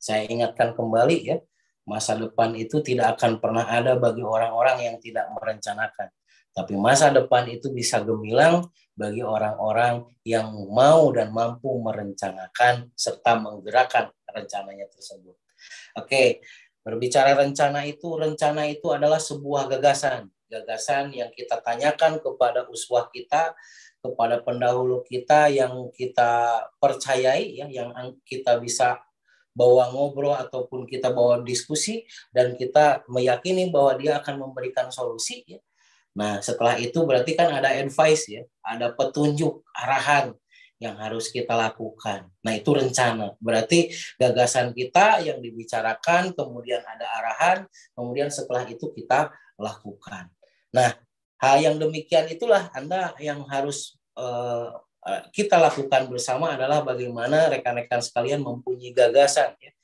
Saya ingatkan kembali ya, masa depan itu tidak akan pernah ada bagi orang-orang yang tidak merencanakan. Tapi masa depan itu bisa gemilang bagi orang-orang yang mau dan mampu merencanakan serta menggerakkan rencananya tersebut. Oke, berbicara rencana itu adalah sebuah gagasan. Gagasan yang kita tanyakan kepada uswah kita, kepada pendahulu kita yang kita percayai, ya, yang kita bisa bawa ngobrol ataupun kita bawa diskusi dan kita meyakini bahwa dia akan memberikan solusi, ya. Nah, setelah itu berarti kan ada advice, ya, ada petunjuk, arahan yang harus kita lakukan. Nah, itu rencana. Berarti gagasan kita yang dibicarakan, kemudian ada arahan, kemudian setelah itu kita lakukan. Nah, hal yang demikian itulah Anda yang harus kita lakukan bersama adalah bagaimana rekan-rekan sekalian mempunyai gagasan, ya.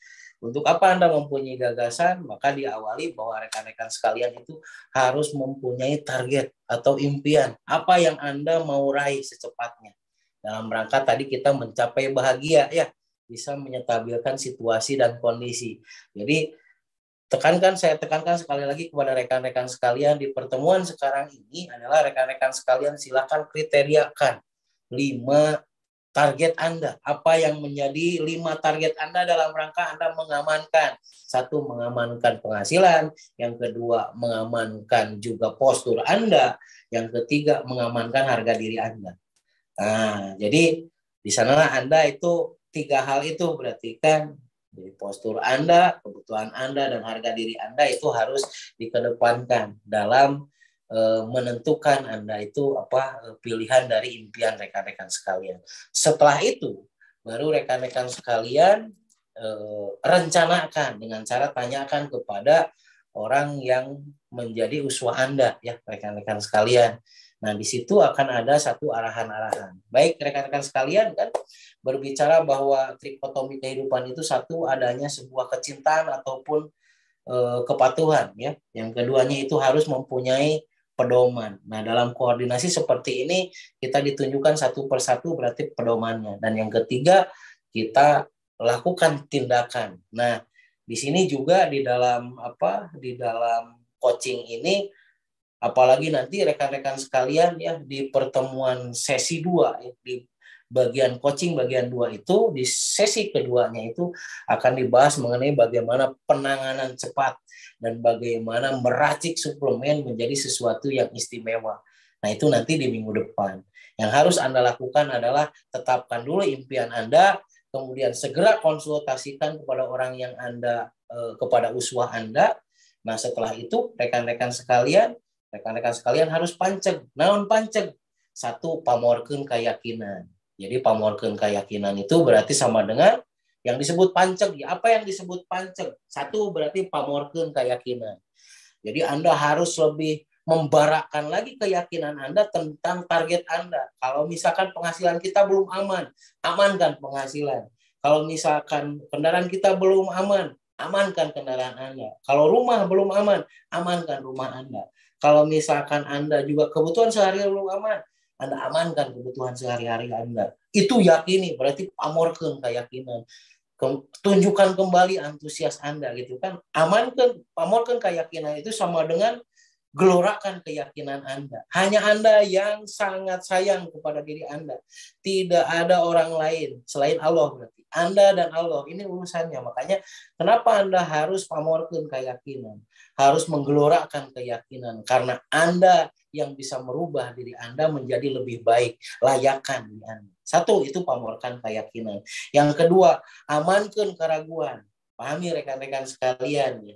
Untuk apa Anda mempunyai gagasan? Maka diawali bahwa rekan-rekan sekalian itu harus mempunyai target atau impian. Apa yang Anda mau raih secepatnya. Dalam rangka tadi kita mencapai bahagia, ya. Bisa menyetabilkan situasi dan kondisi. Jadi saya tekankan sekali lagi kepada rekan-rekan sekalian di pertemuan sekarang ini adalah rekan-rekan sekalian silakan kriteriakan 5 target Anda. Apa yang menjadi 5 target Anda dalam rangka Anda mengamankan. 1, mengamankan penghasilan. Yang kedua, mengamankan juga postur Anda. Yang ketiga, mengamankan harga diri Anda. Nah, jadi di sanalah Anda itu 3 hal itu berarti kan. Jadi postur Anda, kebutuhan Anda, dan harga diri Anda itu harus dikedepankan dalam menentukan Anda itu pilihan dari impian rekan-rekan sekalian. Setelah itu baru rekan-rekan sekalian rencanakan dengan cara tanyakan kepada orang yang menjadi uswah Anda, ya rekan-rekan sekalian. Nah, di situ akan ada satu arahan-arahan. Baik rekan-rekan sekalian, kan berbicara bahwa trikotomi kehidupan itu satu adanya sebuah kecintaan ataupun kepatuhan, ya. Yang keduanya itu harus mempunyai pedoman. Nah, dalam koordinasi seperti ini kita ditunjukkan satu persatu berarti pedomannya. Dan yang ketiga, kita lakukan tindakan. Nah, di sini juga di dalam coaching ini, apalagi nanti rekan-rekan sekalian ya di pertemuan sesi 2, ya, di bagian coaching bagian 2 itu, di sesi keduanya itu akan dibahas mengenai bagaimana penanganan cepat dan bagaimana meracik suplemen menjadi sesuatu yang istimewa. Nah, itu nanti di minggu depan. Yang harus Anda lakukan adalah tetapkan dulu impian Anda, kemudian segera konsultasikan kepada orang yang kepada uswah Anda. Nah, setelah itu rekan-rekan sekalian harus panceg. Naon panceg? 1, pamorkeun keyakinan. Jadi pamorkeun keyakinan itu berarti sama dengan yang disebut panceg. Apa yang disebut panceg? 1 berarti pamorkeun keyakinan. Jadi Anda harus lebih membarakkan lagi keyakinan Anda tentang target Anda. Kalau misalkan penghasilan kita belum aman, amankan penghasilan. Kalau misalkan kendaraan kita belum aman, amankan kendaraan Anda. Kalau rumah belum aman, amankan rumah Anda. Kalau misalkan Anda juga kebutuhan sehari-hari belum aman, Anda amankan kebutuhan sehari-hari Anda. Itu yakini, berarti pamorkeun keyakinan. Tunjukkan kembali antusias Anda gitu kan. Pamorkeun keyakinan itu sama dengan gelorakan keyakinan Anda. Hanya Anda yang sangat sayang kepada diri Anda. Tidak ada orang lain selain Allah berarti. Anda dan Allah, ini urusannya. Makanya kenapa Anda harus pamorkeun keyakinan? Harus menggelorakan keyakinan. Karena Anda yang bisa merubah diri Anda menjadi lebih baik. Layakan diri Anda. 1, itu pamorkan keyakinan. Yang kedua, amankeun keraguan. Pahami rekan-rekan sekalian, ya.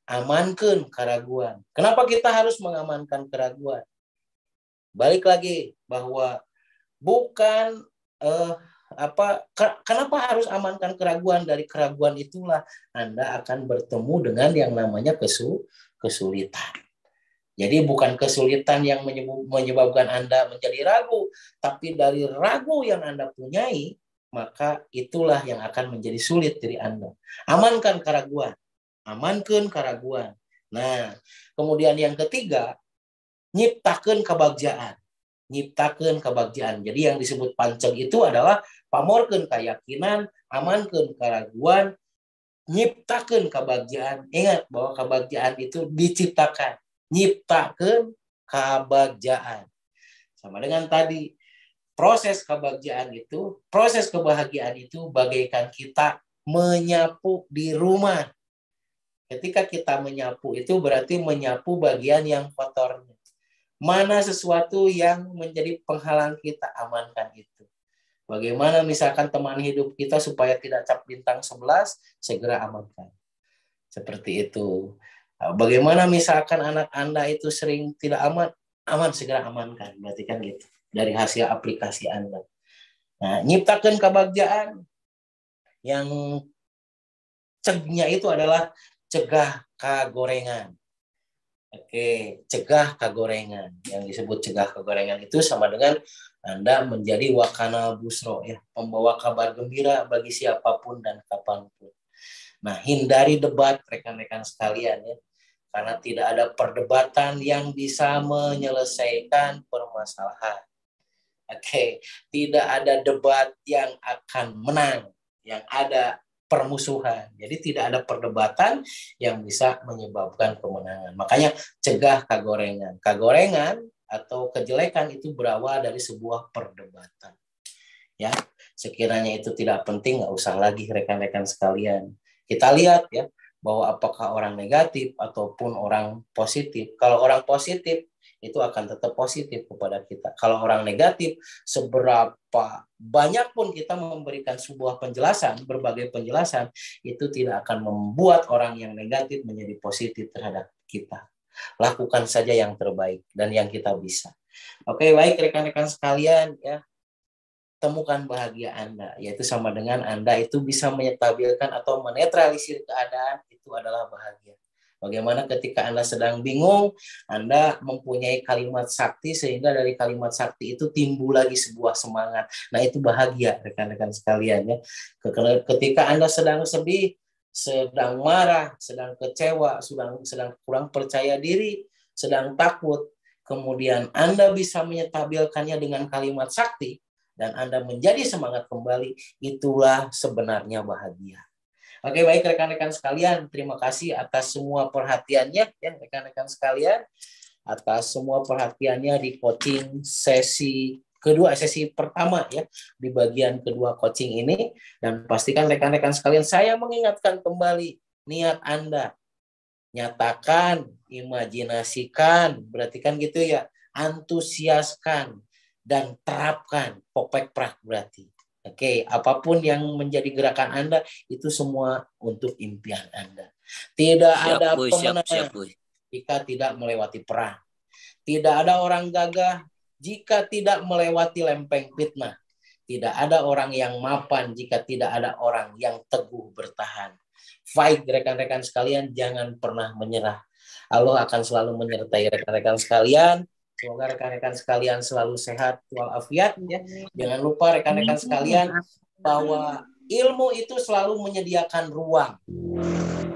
Amankan keraguan. Kenapa kita harus mengamankan keraguan? Balik lagi bahwa bukan kenapa harus amankan keraguan? Dari keraguan itulah Anda akan bertemu dengan yang namanya kesulitan. Jadi bukan kesulitan yang menyebabkan Anda menjadi ragu, tapi dari ragu yang Anda punyai, maka itulah yang akan menjadi sulit diri Anda. Amankan keraguan. Amankeun keraguan. Nah, kemudian yang ketiga, nyiptakeun kebagjaan. Nyiptakeun kebagjaan. Jadi yang disebut panceg itu adalah pamorkeun keyakinan, amankeun keraguan, nyiptakeun kabagjaan. Ingat bahwa kabagjaan itu diciptakan. Nyiptakeun kabagjaan. Sama dengan tadi, proses kebahagiaan itu, proses kebahagiaan itu bagaikan kita menyapu di rumah. Ketika kita menyapu itu berarti menyapu bagian yang kotornya. Mana sesuatu yang menjadi penghalang kita, amankan itu. Bagaimana misalkan teman hidup kita supaya tidak cap bintang 11, segera amankan. Seperti itu. Bagaimana misalkan anak Anda itu sering tidak aman segera amankan. Berarti kan gitu. Dari hasil aplikasi Anda. Nah, nyiptakan kebahagiaan yang cegnya itu adalah cegah kagorengan. Oke, cegah kagorengan. Yang disebut cegah kagorengan itu sama dengan Anda menjadi wakana busro, ya, membawa kabar gembira bagi siapapun dan kapanpun. Nah, hindari debat rekan-rekan sekalian, ya, karena tidak ada perdebatan yang bisa menyelesaikan permasalahan. Oke, tidak ada debat yang akan menang, yang ada permusuhan. Jadi tidak ada perdebatan yang bisa menyebabkan kemenangan. Makanya cegah kagorengan. Kagorengan atau kejelekan itu berawal dari sebuah perdebatan. Ya, sekiranya itu tidak penting, nggak usah lagi rekan-rekan sekalian. Kita lihat ya bahwa apakah orang negatif ataupun orang positif. Kalau orang positif itu akan tetap positif kepada kita. Kalau orang negatif, seberapa banyak pun kita memberikan sebuah penjelasan, berbagai penjelasan, itu tidak akan membuat orang yang negatif menjadi positif terhadap kita. Lakukan saja yang terbaik dan yang kita bisa. Oke, baik rekan-rekan sekalian, ya, temukan bahagia Anda, yaitu sama dengan Anda itu bisa menyetabilkan atau menetralisir keadaan, itu adalah bahagia. Bagaimana ketika Anda sedang bingung, Anda mempunyai kalimat sakti, sehingga dari kalimat sakti itu timbul lagi sebuah semangat. Nah, itu bahagia, rekan-rekan sekalian, ya. Ketika Anda sedang sedih, sedang marah, sedang kecewa, sedang kurang percaya diri, sedang takut, kemudian Anda bisa menyetabilkannya dengan kalimat sakti, dan Anda menjadi semangat kembali, itulah sebenarnya bahagia. Oke, baik rekan-rekan sekalian, terima kasih atas semua perhatiannya, ya rekan-rekan sekalian, atas semua perhatiannya di coaching sesi kedua, sesi pertama, ya, di bagian kedua coaching ini. Dan pastikan rekan-rekan sekalian, saya mengingatkan kembali niat Anda, nyatakan, imajinasikan, berarti kan gitu ya, antusiaskan dan terapkan, popek prak berarti. Oke, apapun yang menjadi gerakan Anda, itu semua untuk impian Anda. Tidak ada pemenang jika tidak melewati perang. Tidak ada orang gagah jika tidak melewati lempeng fitnah. Tidak ada orang yang mapan jika tidak ada orang yang teguh bertahan. Fight, rekan-rekan sekalian, jangan pernah menyerah. Allah akan selalu menyertai rekan-rekan sekalian. Semoga rekan-rekan sekalian selalu sehat walafiat, ya. Jangan lupa rekan-rekan sekalian bahwa ilmu itu selalu menyediakan ruang.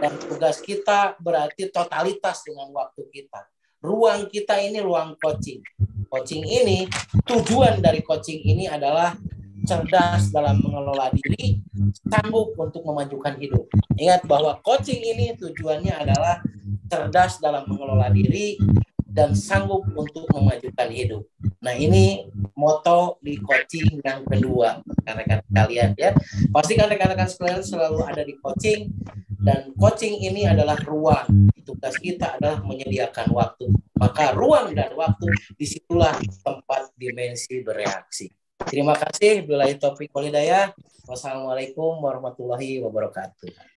Dan tugas kita berarti totalitas dengan waktu kita. Ruang kita ini ruang coaching. Coaching ini, tujuan dari coaching ini adalah cerdas dalam mengelola diri, sanggup untuk memajukan hidup. Ingat bahwa coaching ini tujuannya adalah cerdas dalam mengelola diri dan sanggup untuk memajukan hidup. Nah, ini moto di coaching yang kedua, rekan-rekan sekalian, ya. Pastikan rekan-rekan sekalian selalu ada di coaching, dan coaching ini adalah ruang. Tugas kita adalah menyediakan waktu. Maka ruang dan waktu, disitulah tempat dimensi bereaksi. Terima kasih. Billahi taufiq wal hidayah. Wassalamualaikum warahmatullahi wabarakatuh.